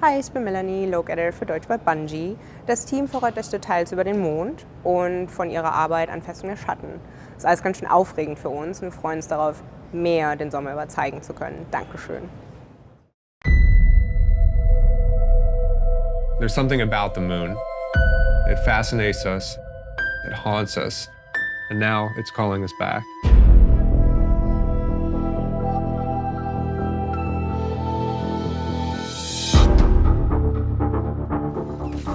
Hi, ich bin Melanie, Loc-Editor für Deutsch bei Bungie. Das Team verrät euch Details über den Mond und von ihrer Arbeit an Festung der Schatten. Das ist alles ganz schön aufregend für uns und wir freuen uns darauf, mehr den Sommer über zeigen zu können. Dankeschön. There's something about the moon. It fascinates us, it haunts us, and now it's calling us back.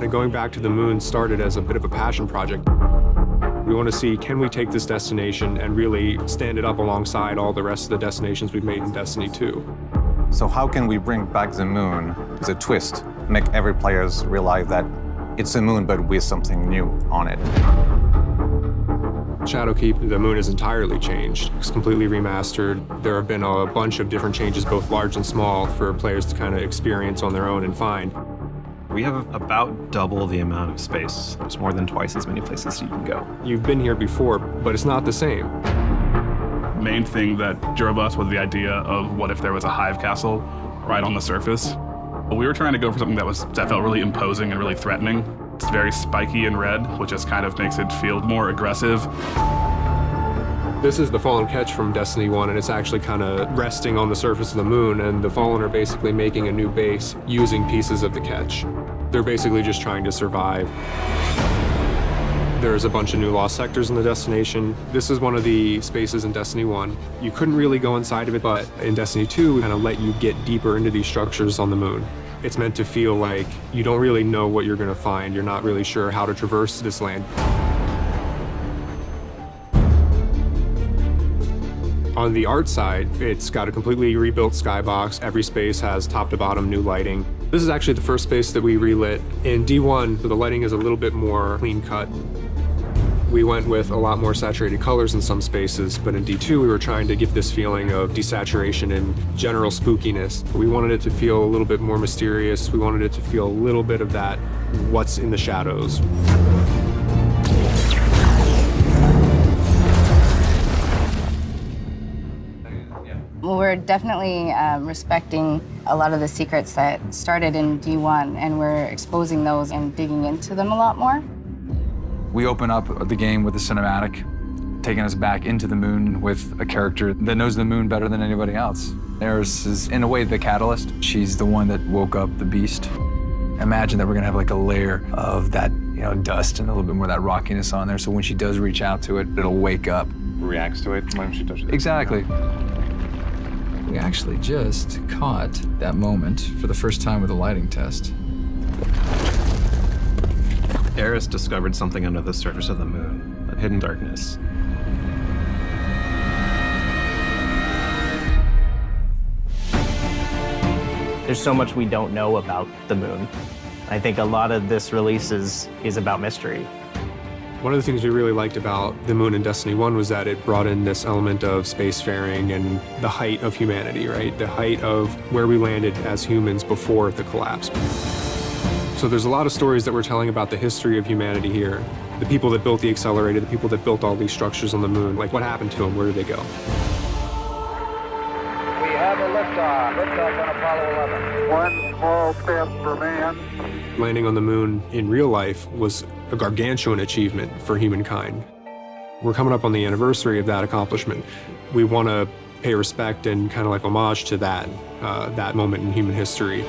And going back to the moon started as a bit of a passion project. We want to see, can we take this destination and really stand it up alongside all the rest of the destinations we've made in Destiny 2? So how can we bring back the moon as a twist, make every player realize that it's the moon but with something new on it? Shadowkeep, the moon is entirely changed. It's completely remastered. There have been a bunch of different changes, both large and small, for players to kind of experience on their own and find. We have about double the amount of space. There's more than twice as many places you can go. You've been here before, but it's not the same. Main thing that drove us was the idea of what if there was a hive castle right on the surface. We were trying to go for something that felt really imposing and really threatening. It's very spiky and red, which just kind of makes it feel more aggressive. This is the Fallen Ketch from Destiny 1, and it's actually kind of resting on the surface of the moon, and the Fallen are basically making a new base using pieces of the Ketch. They're basically just trying to survive. There's a bunch of new lost sectors in the destination. This is one of the spaces in Destiny 1. You couldn't really go inside of it, but in Destiny 2, we kind of let you get deeper into these structures on the moon. It's meant to feel like you don't really know what you're going to find. You're not really sure how to traverse this land. On the art side, it's got a completely rebuilt skybox. Every space has top to bottom new lighting. This is actually the first space that we relit. In D1, the lighting is a little bit more clean cut. We went with a lot more saturated colors in some spaces, but in D2 we were trying to give this feeling of desaturation and general spookiness. We wanted it to feel a little bit more mysterious. We wanted it to feel a little bit of that what's in the shadows. We're definitely respecting a lot of the secrets that started in D1, and we're exposing those and digging into them a lot more. We open up the game with a cinematic, taking us back into the moon with a character that knows the moon better than anybody else. Eris is, in a way, the catalyst. She's the one that woke up the beast. Imagine that we're gonna have like a layer of that, dust and a little bit more of that rockiness on there, so when she does reach out to it, it'll wake up. Reacts to it when she touches it. Exactly. We actually just caught that moment for the first time with a lighting test. Eris discovered something under the surface of the moon, a hidden darkness. There's so much we don't know about the moon. I think a lot of this release is about mystery. One of the things we really liked about the moon in Destiny 1 was that it brought in this element of spacefaring and the height of humanity, right? The height of where we landed as humans before the collapse. So there's a lot of stories that we're telling about the history of humanity here. The people that built the accelerator, the people that built all these structures on the moon, like what happened to them, where did they go? We have a liftoff on Apollo 11. One small step for man. Landing on the moon in real life was a gargantuan achievement for humankind. We're coming up on the anniversary of that accomplishment. We want to pay respect and kind of like homage to that moment in human history.